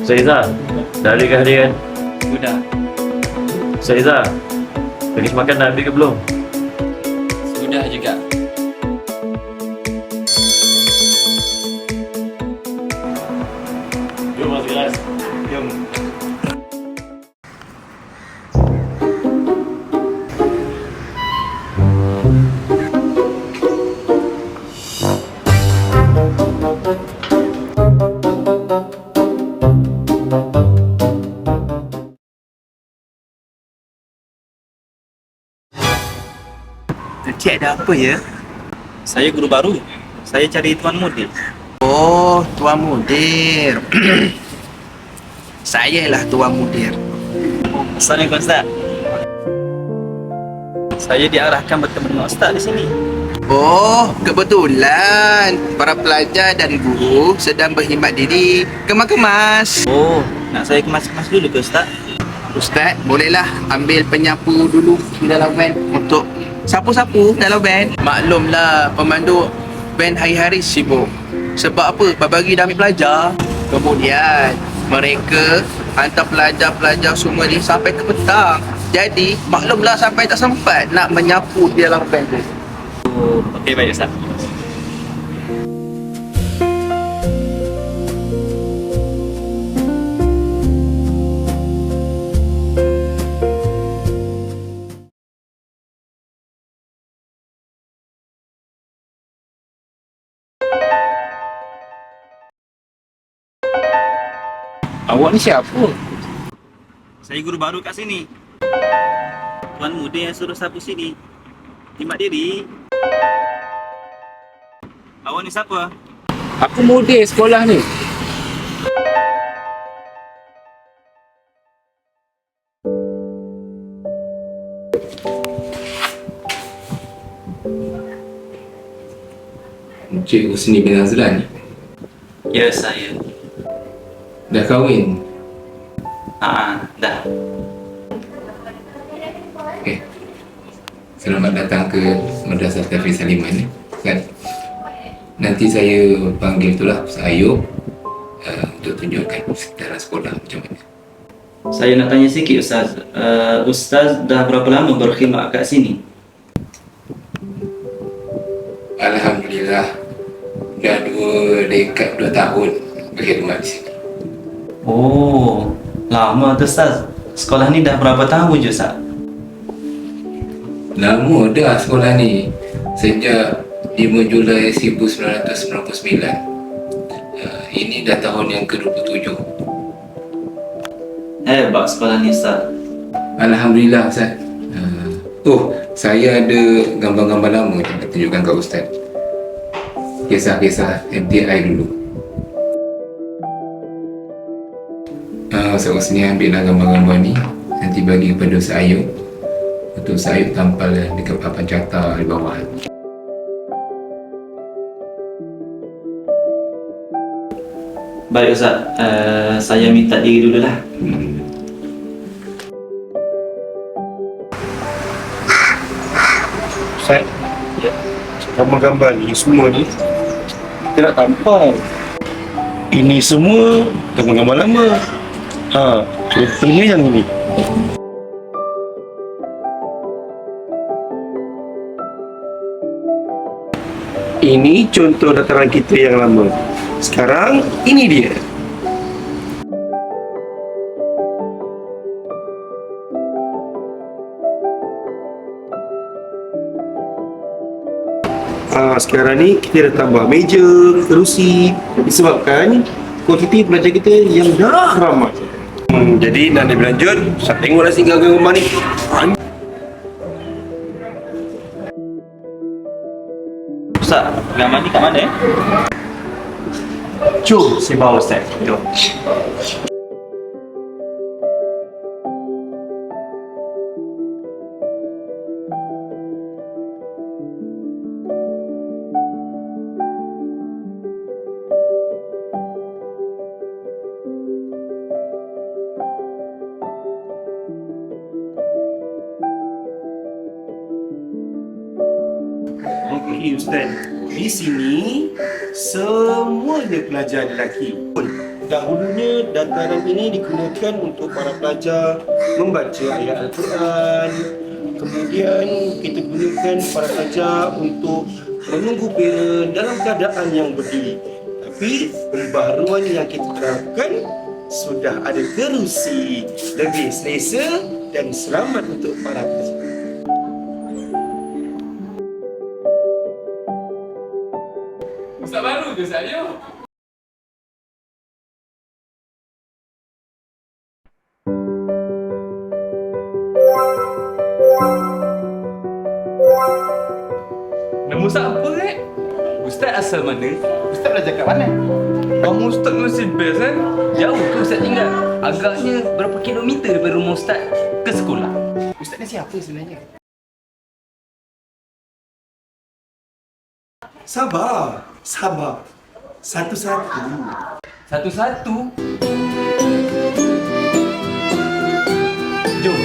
Ustazah, dah ada ke harian? Sudah. Ustazah, finish makan dah habis ke belum? Sudah juga. Jom masuk kelas. Jom. Cik, ada apa ya? Saya guru baru. Saya cari tuan mudir. Oh, Tuan Mudir. Sayalah Tuan Mudir. Assalamualaikum Ustaz. Saya diarahkan bertemu dengan Ustaz di sini. Oh, kebetulan para pelajar dan guru sedang berkhidmat diri kemas-kemas. Oh, nak saya kemas-kemas dulu ke Ustaz? Ustaz, bolehlah ambil penyapu dulu di dalam van untuk sapu-sapu dalam van. Maklumlah pemandu van hari-hari sibuk. Sebab apa? Pagi dah ambil pelajar. Kemudian mereka hantar pelajar-pelajar semua ni sampai ke petang. Jadi maklumlah sampai tak sempat nak menyapu di dalam van tu. Oh, okey baik Ustaz. Awak ni siapa? Saya guru baru kat sini. Tuan mudir yang suruh sapu sini. Khidmat diri. Awak ni siapa? Aku mudir sekolah ni. Cikgu Husni bin Azlan Ya, saya. dah kahwin. Dah. Selamat datang ke Madrasah Tafiz Saliman kan. Nanti saya panggil tu lah Ustaz Ayub untuk tunjukkan sekitaran sekolah macam mana. Saya nak tanya sikit Ustaz. Ustaz dah berapa lama berkhidmat kat sini? Alhamdulillah dah 2 tahun berkhidmat di sini. Oh, lama tu Ustaz. Sekolah ni dah berapa tahun je Ustaz? Lama dah sekolah ni, sejak 5 Julai 1999. Ini dah tahun yang ke-27. Hebat sekolah ni Ustaz. Alhamdulillah Ustaz. Saya ada gambar-gambar lama yang nak tunjukkan kat Ustaz. Kisah-kisah MTI dulu. Ustaz Husni ambillah gambar-gambar ni, nanti bagi kepada Ustaz Ayub untuk Ustaz Ayub tampal dekat papan carta di bawah. Baik Ustaz, saya minta diri dululah. Ustaz, gambar-gambar ni semua ni kita nak tampal. Ini semua gambar-gambar lama. Contohnya yang ini. Ini contoh dataran kita yang lama. Sekarang ini dia. Sekarang ni kita dah tambah meja, kerusi disebabkan kuantiti pelajar kita yang dah ramai. Jadi nak lebih lanjut, saya tengoklah si gambar ni. Ustaz, gambar ni kat mana Jom saya bawa Ustaz. Jom. Okey Ustaz, di sini semuanya pelajar lelaki. Dahulunya dataran ini digunakan untuk para pelajar membaca ayat Al-Quran. Kemudian kita gunakan para pelajar untuk menunggu pera dalam keadaan yang berdiri. Tapi pembaharuan yang kita terapkan sudah ada kerusi, lebih selesa dan selamat untuk para pelajar. Ustaz baru ke saya? Nama Ustaz apa Ustaz asal mana? Ustaz belajar kat mana? Kamu Ustaz masih best kan? Jauh ke Ustaz tinggal? Agaknya berapa kilometer daripada rumah Ustaz ke sekolah? Ustaz ni siapa sebenarnya? Sabar, sabar. Satu-satu. Satu-satu? Jom.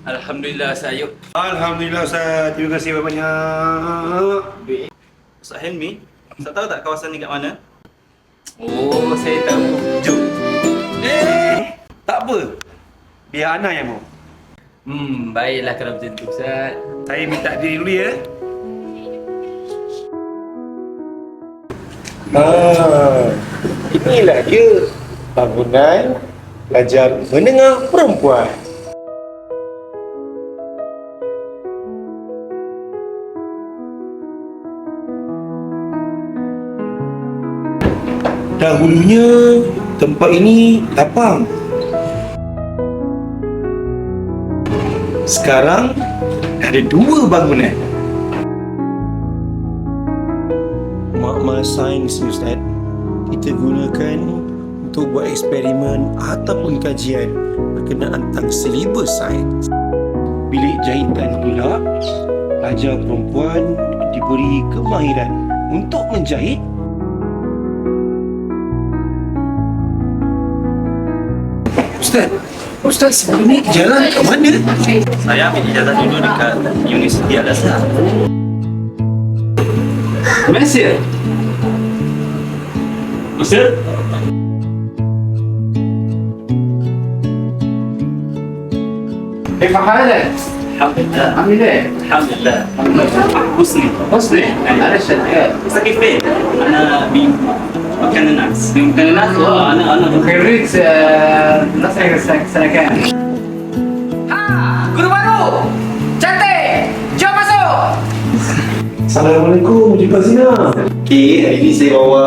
Alhamdulillah Sayuk. Alhamdulillah Ustaz. Terima kasih banyak. Ustaz Helmi, Ustaz tahu tak kawasan ni kat mana? Oh, saya tahu. Jom. Tak apa. Biar Ana yang mau. Baiklah kalau macam tu Ustaz. Saya minta diri dulu ya. Inilah dia bangunan pelajar menengah perempuan. Dahulunya tempat ini lapang. Sekarang ada 2 bangunan. Makmal sains ni Ustaz, kita gunakan untuk buat eksperimen ataupun kajian berkenaan tentang silibus sains. Bilik jahitan pula, pelajar perempuan diberi kemahiran untuk menjahit. Ustaz sebelum ni jalan kat mana? Saya ambil ijazah dulu dekat Universiti Al-Azhar. Malaysia. Ustaz? كيف حالك؟ Alhamdulillah. عامل ايه؟ Alhamdulillah. Husni. حسني معلش شغال Ustaz كيف؟ أنا بمكان الناس. يمكن الناس أنا خريج نصر سنة كام؟ Guru baru! Cantik! Jom masuk! Assalamualaikum, Cik Fazina. Okey, hari ni saya bawa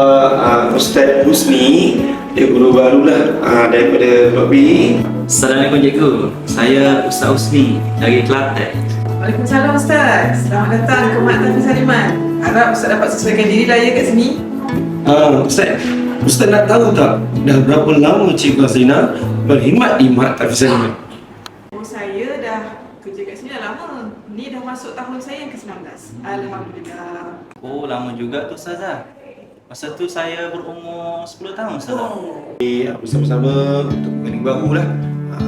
Ustaz Husni. Dia guru barulah daripada Blok B. Assalamualaikum cikgu. Saya Ustaz Husni dari Kelantan. Waalaikumsalam Ustaz. Selamat datang ke Mak Tafiz Saliman. Harap Ustaz dapat sesuaikan diri lah ya kat sini. Ustaz nak tahu tak dah berapa lama Cik Fazina berkhidmat di Mak Tafiz Saliman? Oh, saya dah kerja kat sini dah lama. Ni dah masuk tahun saya yang ke-19. Alhamdulillah. Oh, lama juga tu Ustazah. Masa tu saya berumur 10 tahun Ustazah. Bersama-sama untuk pembanding baru lah,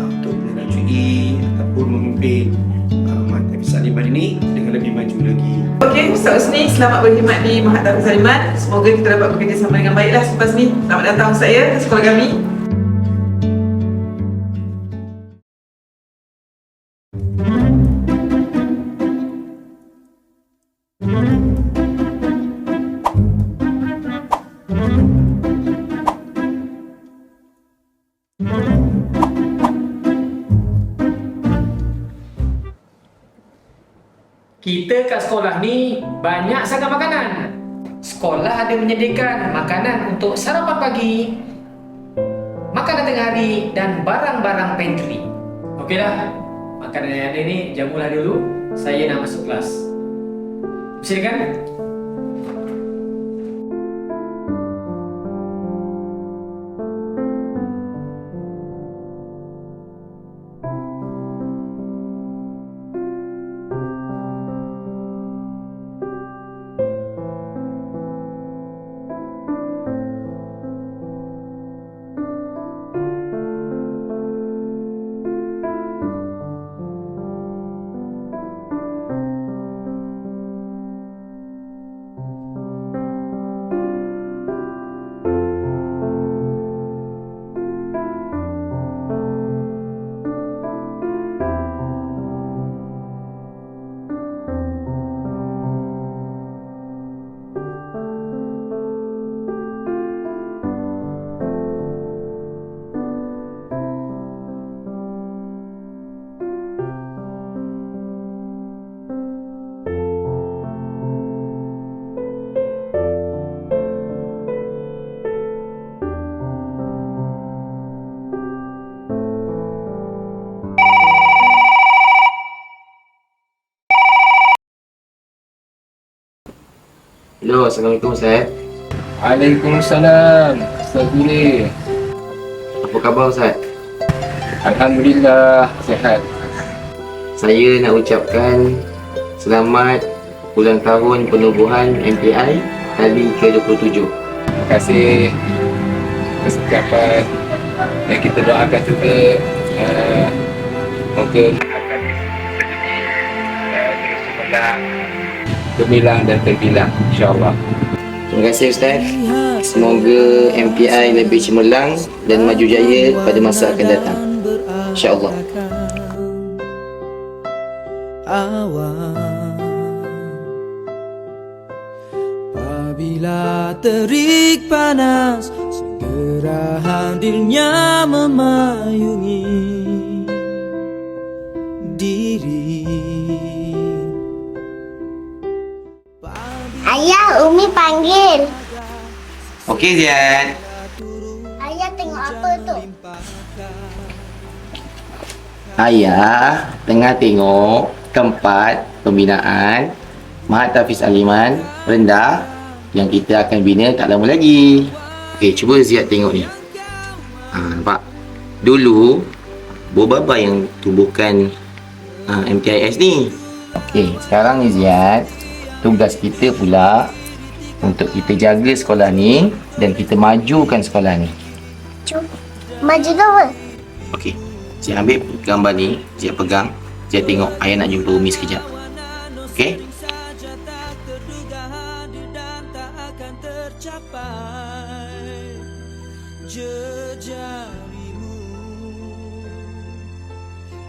untuk menerajui ataupun memimpin Mak Tafiz Saliman ini dengan lebih maju lagi. Okey, Ustaz Husni, selamat berkhidmat di Mak Tafiz Saliman. Semoga kita dapat bekerjasama dengan baiklah selepas ni. Selamat datang Ustaz ya ke sekolah kami. kita kat sekolah ni banyak sangat makanan. Sekolah ada menyediakan makanan untuk sarapan pagi, makanan tengah hari dan barang-barang pantry. Okeylah, makanan yang ada ni jamulah dulu. Saya nak masuk kelas. Silakan. Hello, Assalamualaikum Ustaz. Waalaikumsalam. Ustaz Billy. Apa khabar Ustaz? Alhamdulillah sihat. Saya nak ucapkan selamat ulang tahun penubuhan MPI kali ke-27. Terima kasih atas ucapan yang kita doakan juga moga terus cemerlang, gemilang dan terbilang insya-Allah. Terima kasih Ustaz. Semoga MPI lebih cemerlang dan maju jaya pada masa akan datang. InsyaAllah. Apabila terik panas segera hadirnya memayungi diri. Ayah, Umi panggil. Okey Zian. Ayah tengok apa tu? Ayah tengah tengok tempat pembinaan Mahat Tafiz Aliman rendah yang kita akan bina tak lama lagi. Okey, cuba Ziad tengok ni. Nampak? Dulu Bobaba yang tubuhkan MTIS ni. Okey, sekarang ni Ziad, tugas kita pula untuk kita jaga sekolah ni dan kita majukan sekolah ni. Cuba maju apa? Okey, Ziad ambil gambar ni, Ziad pegang, Ziad tengok. Ayah nak jumpa Umi sekejap. Okey? Jejarimu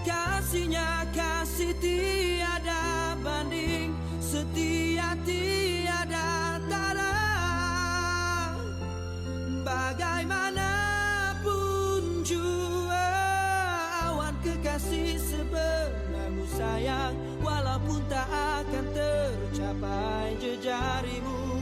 kasihnya kasih tiada banding, setia tiada tara. Bagaimanapun jua awan kekasih sebenarmu sayang, walaupun tak akan tercapai jejarimu.